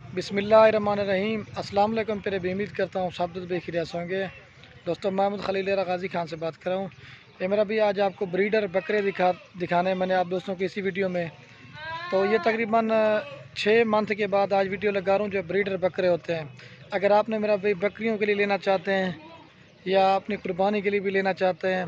बिस्मिल्लाहिर्रहमानिर्रहीम। अस्सलाम वालेकुम। फिर भी उम्मीद करता हूँ सब बेखिरियत होंगे। दोस्तों, मोहम्मद खलील गाजी खान से बात कर रहा हूँ। ये मेरा भी आज आपको ब्रीडर बकरे दिखाने मैंने आप दोस्तों को इसी वीडियो में। तो ये तकरीबन 6 मंथ के बाद आज वीडियो लगा रहा हूँ जो ब्रीडर बकरे होते हैं। अगर आपने मेरा भाई बकरियों के लिए लेना चाहते हैं या अपनी कुर्बानी के लिए भी लेना चाहते हैं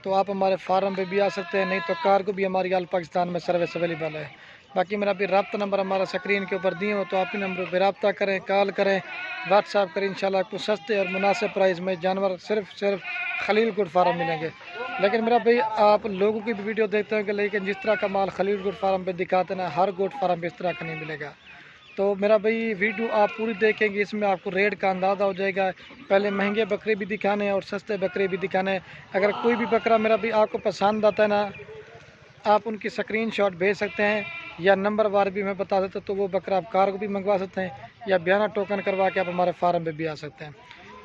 तो आप हमारे फार्म पे भी आ सकते हैं, नहीं तो कार को भी हमारी आल पाकिस्तान में सर्विस अवेलेबल है। बाकी मेरा भी रब्ता नंबर हमारा स्क्रीन के ऊपर दिए हो तो आप ही नंबर पर रब्ता करें, कॉल करें, व्हाट्सएप करें। इंशाल्लाह आपको सस्ते और मुनासिब प्राइस में जानवर सिर्फ खलील गुड फार्म मिलेंगे। लेकिन मेरा भाई आप लोगों की भी वीडियो देखते होंगे, लेकिन जिस तरह का माल खलील गुड फार्म पे दिखाते ना, हर गुड फार्म पे इस तरह का नहीं मिलेगा। तो मेरा भाई वीडियो आप पूरी देखेंगे, इसमें आपको रेट का अंदाज़ा हो जाएगा। पहले महंगे बकरे भी दिखाने हैं और सस्ते बकरे भी दिखाने हैं। अगर कोई भी बकरा मेरा भी आपको पसंद आता है ना, आप उनकी स्क्रीनशॉट भेज सकते हैं या नंबर वार भी मैं बता देता तो वो बकरा आप कार को भी मंगवा सकते हैं या बयाना टोकन करवा के आप हमारे फार्म पे भी आ सकते हैं।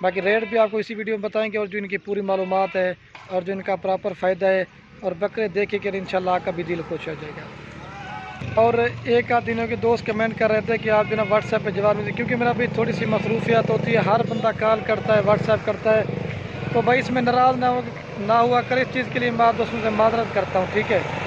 बाकी रेट भी आपको इसी वीडियो में बताएंगे और जो इनकी पूरी मालूमात है और जो इनका प्रॉपर फ़ायदा है और बकरे देखे के इंशाल्लाह आपका भी दिल खुश हो जाएगा। और एक आध दिनों के दोस्त कमेंट कर रहे थे कि आप जो ना व्हाट्सएप पे जवाब दीजिए, क्योंकि मेरा भी थोड़ी सी मसरूफियत होती है, हर बंदा कॉल करता है, व्हाट्सएप करता है। तो भाई इसमें नाराज़ ना हुआ कर, इस चीज़ के लिए मैं आप दोस्तों से माजरत करता हूँ, ठीक है।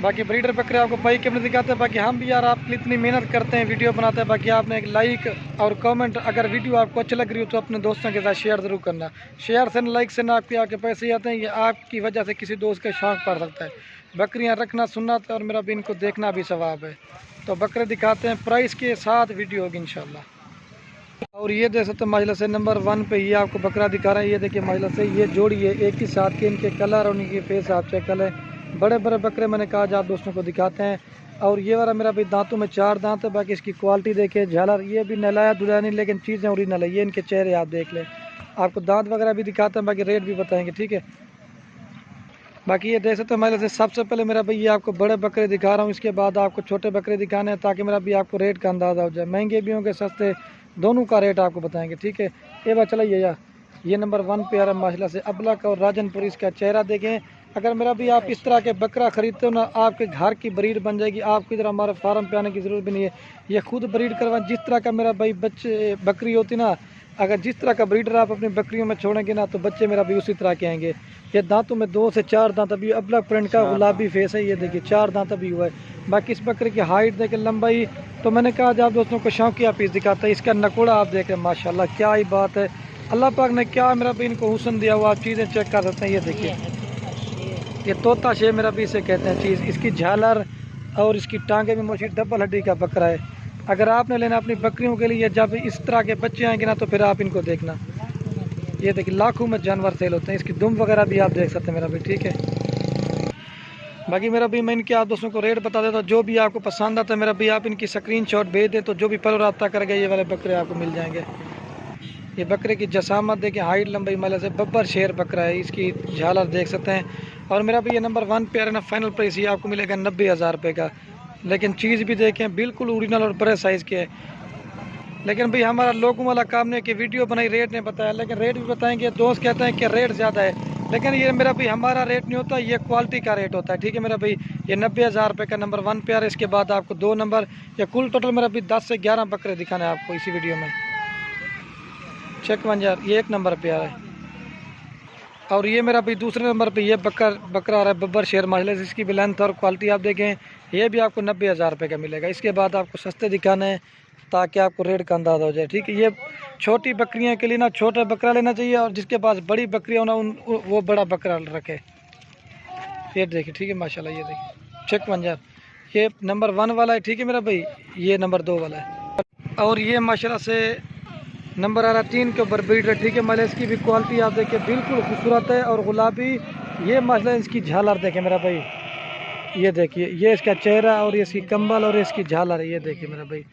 बाकी ब्रीडर बकरे आपको भाई कैमरे दिखाते हैं। बाकी हम भी यार आपके लिए इतनी मेहनत करते हैं, वीडियो बनाते हैं। बाकी आपने एक लाइक और कमेंट, अगर वीडियो आपको अच्छी लग रही हो तो अपने दोस्तों के साथ शेयर ज़रूर करना। शेयर से लाइक से ना आपके पैसे आते हैं, ये आपकी वजह से किसी दोस्त का शौक़ पड़ सकता है। बकरियां रखना सुन्नत है और मेरा भी इनको देखना भी सवाब है। तो बकरे दिखाते हैं, प्राइस के साथ वीडियो होगी इंशाल्लाह। और ये देख सकते हैं माजला से नंबर 1 पे ये आपको बकरा दिखा रहा है। ये देखिए माजला से ये जोड़ी है, एक ही साथ के इनके कलर और इनके फेस आप चेक कर लें। बड़े बड़े बकरे मैंने कहा आज आप दोस्तों को दिखाते हैं। और ये वाला मेरा भी दांतों में 4 दांत है। बाकी इसकी क्वालिटी देखें, झालर ये भी नलाया दुलाया नहीं, लेकिन चीज़ें ओरिजिनल है। ये इनके चेहरे आप देख लें, आपको दांत वगैरह भी दिखाते हैं, बाकी रेट भी बताएंगे, ठीक है। बाकी ये देख सकते हैं मेरे से सबसे पहले मेरा भाई ये आपको बड़े बकरे दिखा रहा हूँ, इसके बाद आपको छोटे बकरे दिखाने हैं ताकि मेरा भी आपको रेट का अंदाज़ा हो जाए। महंगे भी होंगे, सस्ते, दोनों का रेट आपको बताएंगे, ठीक है। ये बात चलाइए यार, ये नंबर 1 पे आ रहा है माशाल्लाह से अबलक और राजनपुर। इसका चेहरा देखें। अगर मेरा भी आप इस तरह के बकरा ख़रीदते हो ना, आपके घर की ब्रीड बन जाएगी, आपकी तरह हमारे फार्म पे आने की ज़रूरत भी नहीं है। ये खुद ब्रीड करवा, जिस तरह का मेरा भाई बच्चे बकरी होती ना, अगर जिस तरह का ब्रीडर आप अपनी बकरियों में छोड़ेंगे ना तो बच्चे मेरा भी उसी तरह के आएंगे। ये दांतों में 2 से 4 दांत, अभी अबलक प्रिंट का गुलाबी फेस है, ये देखिए 4 दांत अभी हुआ है। बाकी इस बकरे की हाइट देखें, लंबाई, तो मैंने कहा आज आप दोस्तों को शौकिया पीस दिखाता है। इसका नकोड़ा आप देखें, माशाल्लाह क्या ही बात है। अल्लाह पाक ने क्या मेरा भी इनको हुस्न दिया हुआ, आप चीज़ें चेक कर सकते हैं। ये देखिए, ये तोता शेर मेरा भी इसे कहते हैं चीज़। इसकी झालर और इसकी टांगे में मोशी डबल हड्डी का बकरा है। अगर आपने लेना अपनी बकरियों के लिए, जब इस तरह के बच्चे आएंगे ना तो फिर आप इनको देखना। ये देखिए लाखों में जानवर सेल होते हैं। इसकी दुम वगैरह भी आप देख सकते हैं मेरा भी, ठीक है। बाकी मेरा भी मैं इनके आप दोस्तों को रेट बता देता हूँ, जो भी आपको पसंद आता है मेरा भी आप इनकी स्क्रीनशॉट भेज दें तो जो भी पहले रब्ता करेगा ये वाले बकरे आपको मिल जाएंगे। ये बकरे की जसामत देखिए, हाइट लंबाई मतलब से बब्बर शेर बकरा है। इसकी झालर देख सकते हैं। और मेरा भी ये नंबर 1 पे आ रहा है ना, फाइनल प्राइस ये आपको मिलेगा 90,000 रुपये का। लेकिन चीज़ भी देखें, बिल्कुल ओरिजिनल और बड़े साइज़ के है। लेकिन भाई हमारा लोगों वाला काम नहीं कि वीडियो बनाई रेट नहीं बताया, लेकिन रेट भी बताएंगे। दोस्त कहते हैं कि रेट ज़्यादा है, लेकिन ये मेरा भाई हमारा रेट नहीं होता, ये क्वालिटी का रेट होता है, ठीक है मेरा भाई। ये 90,000 रुपये का नंबर 1 पे आ रहा है। इसके बाद आपको 2 नंबर या कुल टोटल मेरा भी 10 से 11 बकरे दिखाने हैं आपको इसी वीडियो में। चेक वन यार, ये 1 नंबर पे आ रहा है। और ये मेरा भाई दूसरे नंबर पे ये बकरा आ रहा है बब्बर शेर माजले। इसकी भी लेंथ और क्वालिटी आप देखें, ये भी आपको 90,000 रुपये का मिलेगा। इसके बाद आपको सस्ते दिखाने हैं ताकि आपको रेट का अंदाज़ा हो जाए, ठीक है। ये छोटी बकरियां के लिए ना छोटा बकरा लेना चाहिए, और जिसके पास बड़ी बकरियां हो ना वो बड़ा बकरा रखे। ये देखिए, ठीक है माशाल्लाह। ये देखिए चेक वन यार, ये नंबर 1 वाला है, ठीक है मेरा भाई। ये नंबर 2 वाला है। और ये माशाल्लाह से नंबर आ रहा 3 के ऊपर ब्रीडर, ठीक है। मतलब इसकी भी क्वालिटी आप देखिए बिल्कुल खूबसूरत है और गुलाबी। ये मतलब इसकी झालर देखें मेरा भाई, ये देखिए, ये इसका चेहरा और ये इसकी कंबल और इसकी झालर है। ये देखिए मेरा भाई,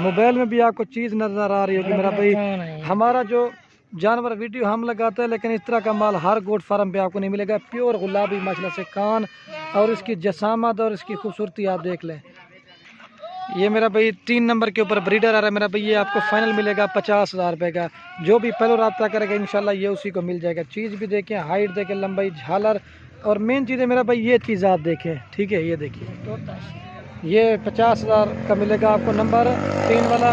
मोबाइल में भी आपको चीज़ नज़र आ रही होगी मेरा भाई। हमारा जो जानवर वीडियो हम लगाते हैं, लेकिन इस तरह का माल हर गोट फार्म पे आपको नहीं मिलेगा। प्योर गुलाबी माशाल्लाह से कान और इसकी जसामत और इसकी खूबसूरती आप देख लें। ये मेरा भाई 3 नंबर के ऊपर ब्रीडर आ रहा है मेरा भाई। ये आपको फाइनल मिलेगा 50,000 रुपये का। जो भी पहले रब्ता करेगा इंशाल्लाह ये उसी को मिल जाएगा। चीज़ भी देखें, हाइट देखें, लंबाई, झालर, और मेन चीज़ है मेरा भाई ये चीज़ आप देखें, ठीक है। ये देखिए ये 50,000 का मिलेगा आपको नंबर 3 वाला।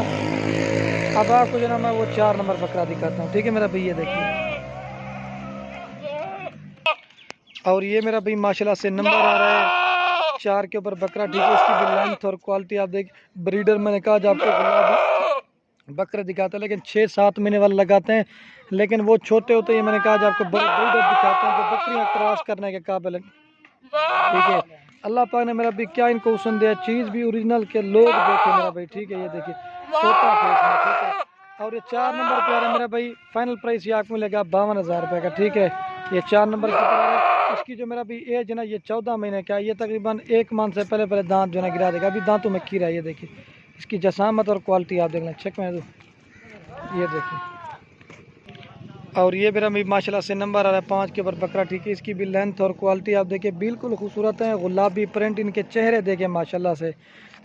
अब आपको जो ना मैं वो 4 नंबर बकरा दिखाता हूँ, ठीक है मेरा भाई, ये देखिए। और ये मेरा भाई माशाल्लाह से नंबर आ रहा है 4 के ऊपर बकरा, ठीक है। इसकी भी लेंथ और क्वालिटी आप देख, ब्रीडर मैंने कहा जो आपको गुलाबी बकरे दिखाते हैं, लेकिन 6-7 महीने वाले लगाते हैं, लेकिन वो छोटे होते हैं। मैंने कहा जो आपको ब्रीडर दिखाते हैं जो बकरियाँ क्रॉस करने के काबिल है, ठीक है। अल्लाह पाक ने मेरा भाई क्या इनको हुस्न दिया, चीज़ भी ओरिजिनल के लोग देखे मेरा भाई, ठीक है। ये देखिए छोटा फेस में, ठीक है। और ये 4 नंबर पे आ रहा है मेरा भाई, फाइनल प्राइस ये आपको मिलेगा 52,000 रुपये का, ठीक है। ये 4 नंबर के ऊपर आ रहा है। इसकी जो मेरा भी एज है ना, ये 14 महीने का है। ये तकरीबन 1 मंथ से पहले दांत जो है ना गिरा देगा, अभी दांतों में खीरा है। ये देखिए इसकी जसामत और क्वालिटी आप देख लें, चेक में ये देखिए। और ये मेरा भी माशाल्लाह से नंबर आ रहा है 5 के ऊपर बकरा, ठीक है। इसकी भी लेंथ और क्वालिटी आप देखिए बिल्कुल खूबसूरत है, गुलाबी प्रिंट इनके चेहरे देखे माशाल्लाह से।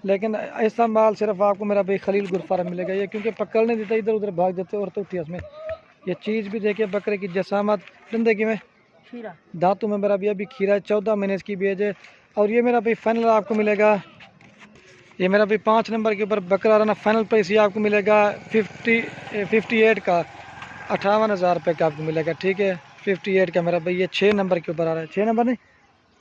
लेकिन ऐसा माल सिर्फ आपको मेरा भाई खलील गुरफारा मिलेगा ये, क्योंकि पकड़ने देता, इधर उधर भाग देते और तो उठी उसमें। ये चीज़ भी देखिए बकरे की जसामत, डंडे की में खीरा, दांतों में मेरा भी अभी खीरा है, 14 महीने इसकी भी एज है। और ये मेरा भाई फाइनल आपको मिलेगा, ये मेरा भी 5 नंबर के ऊपर बकरा रहा ना, फाइनल प्राइस ये आपको मिलेगा 58 का, 58,000 रुपये का आपको मिलेगा, ठीक है। 58 का मेरा भाई, ये 6 नंबर के ऊपर आ रहा है, 6 नंबर नहीं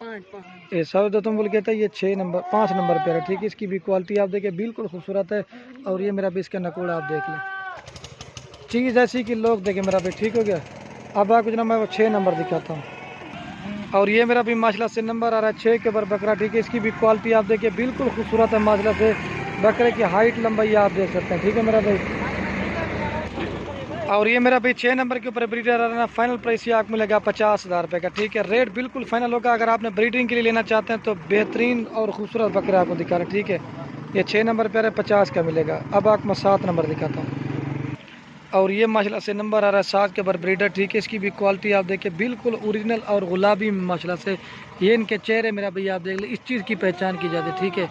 5 ये सब तो तुम बोल कहते हैं, ये 6 नंबर 5 नंबर पे आ रहा है, ठीक है। इसकी भी क्वालिटी आप देखिए बिल्कुल खूबसूरत है। और ये मेरा भी इसका नकोड़ा आप देख लें, चीज़ ऐसी कि लोग देखें मेरा भाई, ठीक हो गया। अब आपको जना मैं वो 6 नंबर दिखाता हूँ। और ये मेरा भी माशाल्लाह से नंबर आ रहा है 6 के ऊपर बकरा, ठीक है। इसकी भी क्वालिटी आप देखिए बिल्कुल खूबसूरत है माशाल्लाह से। बकरे की हाइट लंबाई आप देख सकते हैं, ठीक है मेरा भाई। और ये मेरा भाई 6 नंबर के ऊपर ब्रीडर आ रहा है, फाइनल प्राइस ये आपको मिलेगा 50,000 रुपये का, ठीक है। रेट बिल्कुल फाइनल होगा। अगर आपने ब्रीडिंग के लिए लेना चाहते हैं तो बेहतरीन और खूबसूरत बकरा आपको दिखा रहे हैं, ठीक है। ये 6 नंबर पे आ रहा है, 50 का मिलेगा। अब आपको मैं 7 नंबर दिखाता हूँ। और ये माशाल्लाह से नंबर आ रहा है 7 के ऊपर ब्रीडर, ठीक है। इसकी भी क्वालिटी आप देखिए बिल्कुल ओरिजिनल और गुलाबी माशाल्लाह से। ये इनके चेहरे मेरा भैया आप देख ले, इस चीज़ की पहचान की जाती है, ठीक है।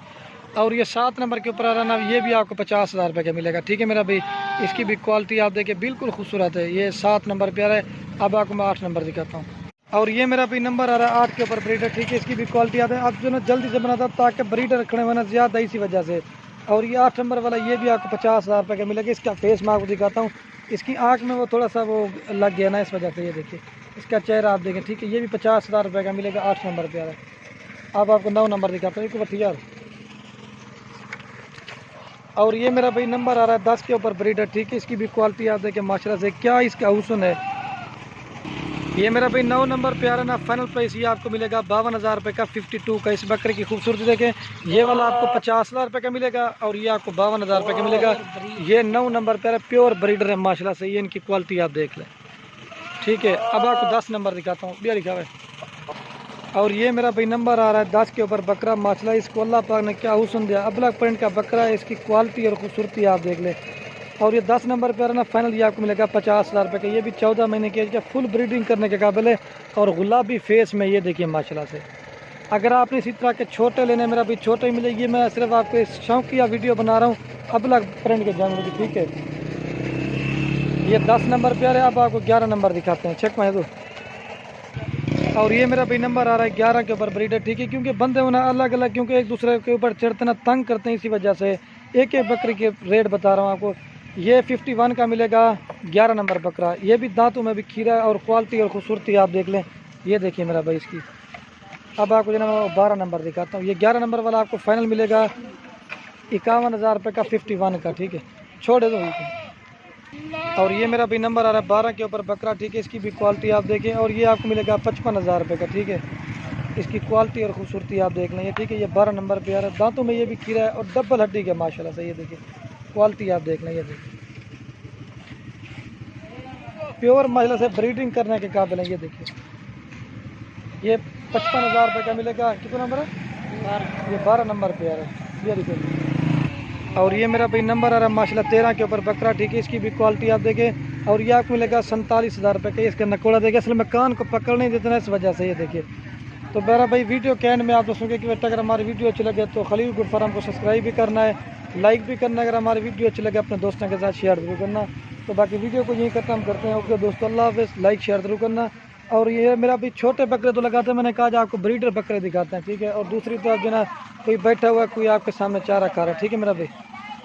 और ये 7 नंबर के ऊपर आ रहा है ना, ये भी आपको 50,000 रुपये का मिलेगा, ठीक है मेरा भाई। इसकी भी क्वालिटी आप देखिए बिल्कुल खूबसूरत है। ये 7 नंबर पे आ रहा है। अब आपको मैं 8 नंबर दिखाता हूँ। और ये मेरा भी नंबर आ रहा है 8 के ऊपर ब्रीडर, ठीक है। इसकी भी क्वालिटी आती है, अब जो ना जल्दी से बनाता ताकि ब्रीडर रखने वाला ज़्यादा इसी वजह से। और ये 8 नंबर वाला ये भी आपको 50,000 रुपये का मिलेगा। इसका फेस मैं आपको दिखाता हूँ, इसकी आँख में वो थोड़ा सा वो लग गया ना, इस वजह से। ये देखिए इसका चेहरा आप देखें, ठीक है। ये भी 50,000 रुपये का मिलेगा, 8 नंबर पे आ रहा है। अब आपको 9 नंबर दिखाता हूँ, एक यार। और ये मेरा भाई नंबर आ रहा है 10 के ऊपर ब्रीडर, ठीक है। इसकी भी क्वालिटी आप देखें माशाल्लाह से, क्या इसका हुस्न है। ये मेरा भाई 9 नंबर पे आ रहा है ना, फाइनल प्राइस ये आपको मिलेगा 52,000 रुपये का, 52 का। इस बकरे की खूबसूरती देखें, ये वाला आपको 50,000 रुपये का मिलेगा और ये आपको 52,000 रुपये का मिलेगा। ये 9 नंबर पे आ रहा है, प्योर ब्रीडर है माशाल्लाह से। ये इनकी क्वालिटी आप देख लें, ठीक है। अब आपको 10 नंबर दिखाता हूँ, बिया लिखा हुआ है। और ये मेरा भाई नंबर आ रहा है 10 के ऊपर बकरा माशाल्लाह। इसको अल्लाह पाक ने क्या हुस्न दिया, अबलग प्रिंट का बकरा है। इसकी क्वालिटी और खूबसूरती आप देख लें। और ये 10 नंबर पे आ रहा ना, फाइनल ये आपको मिलेगा 50,000 रुपये का। ये भी 14 महीने की एज का, फुल ब्रीडिंग करने के काबिल है और गुलाबी फेस में। ये देखिए माशाल्लाह से। अगर आपने इसी तरह के छोटे लेने, मेरा भी छोटे ही मिलेगी। मैं सिर्फ आपको इस शौकिया वीडियो बना रहा हूँ अबलग प्रिंट के जानवर की, ठीक है। ये 10 नंबर पे आ रहा है। अब आपको 11 नंबर दिखाते हैं, चेक में दो। और ये मेरा भाई नंबर आ रहा है 11 के ऊपर ब्रीडर, ठीक है। क्योंकि बंदे होना अलग अलग, क्योंकि एक दूसरे के ऊपर चढ़ते ना, तंग करते हैं, इसी वजह से एक एक बकरी के रेट बता रहा हूँ आपको। ये 51 का मिलेगा, 11 नंबर बकरा। ये भी दांतों में भी खीरा है और क्वालिटी और खूबसूरती आप देख लें। ये देखिए मेरा भाई इसकी। अब आपको जो ना 12 नंबर दिखाता हूँ। ये 11 नंबर वाला आपको फाइनल मिलेगा 51,000 रुपये का, 51 का, ठीक है। छोड़े दो। और ये मेरा भी नंबर आ रहा है 12 के ऊपर बकरा, ठीक है। इसकी भी क्वालिटी आप देखें और ये आपको मिलेगा 55,000 रुपये का, ठीक है। इसकी क्वालिटी और खूबसूरती आप देख लें, ठीक है। ये 12 नंबर पे आ रहा है। दांतों में ये भी खीरा है और डबल हड्डी का माशाल्लाह से। ये देखिए क्वालिटी आप देख लें, ये देखिए प्योर माशाल्लाह से ब्रीडिंग करने के काबिल है। ये देखिए ये 55,000 रुपये का मिलेगा। कितना नंबर है? ये 12 नंबर पे आ रहा है। ये देखिए। और ये मेरा भाई नंबर आ रहा है माशाल्लाह 13 के ऊपर बकरा, ठीक है। इसकी भी क्वालिटी आप देखें और ये आपको मिलेगा 47,000 रुपये का। इसका नकोड़ा देखें, असल में कान को पकड़ नहीं देते ना, इस वजह से। ये देखिए। तो मेरा भाई वीडियो के एंड में आप दोस्तों के कि अगर हमारी वीडियो अच्छी लगे तो खलील गुड फार्म को सब्सक्राइब भी करना है, लाइक भी करना है। अगर हमारी वीडियो अच्छी लगे अपने दोस्तों के साथ शेयर जरूर करना। तो बाकी वीडियो को यहीं खत्म करते हैं। ओके दोस्तों, अल्लाह हाफ़िज़। लाइक शेयर जरूर करना। और ये मेरा भी छोटे बकरे तो लगाते हैं, मैंने कहा जो आपको ब्रीडर बकरे दिखाते हैं, ठीक है। और दूसरी तरफ जो ना कोई बैठा हुआ है, कोई आपके सामने चारा खा रहा है, ठीक है मेरा भाई।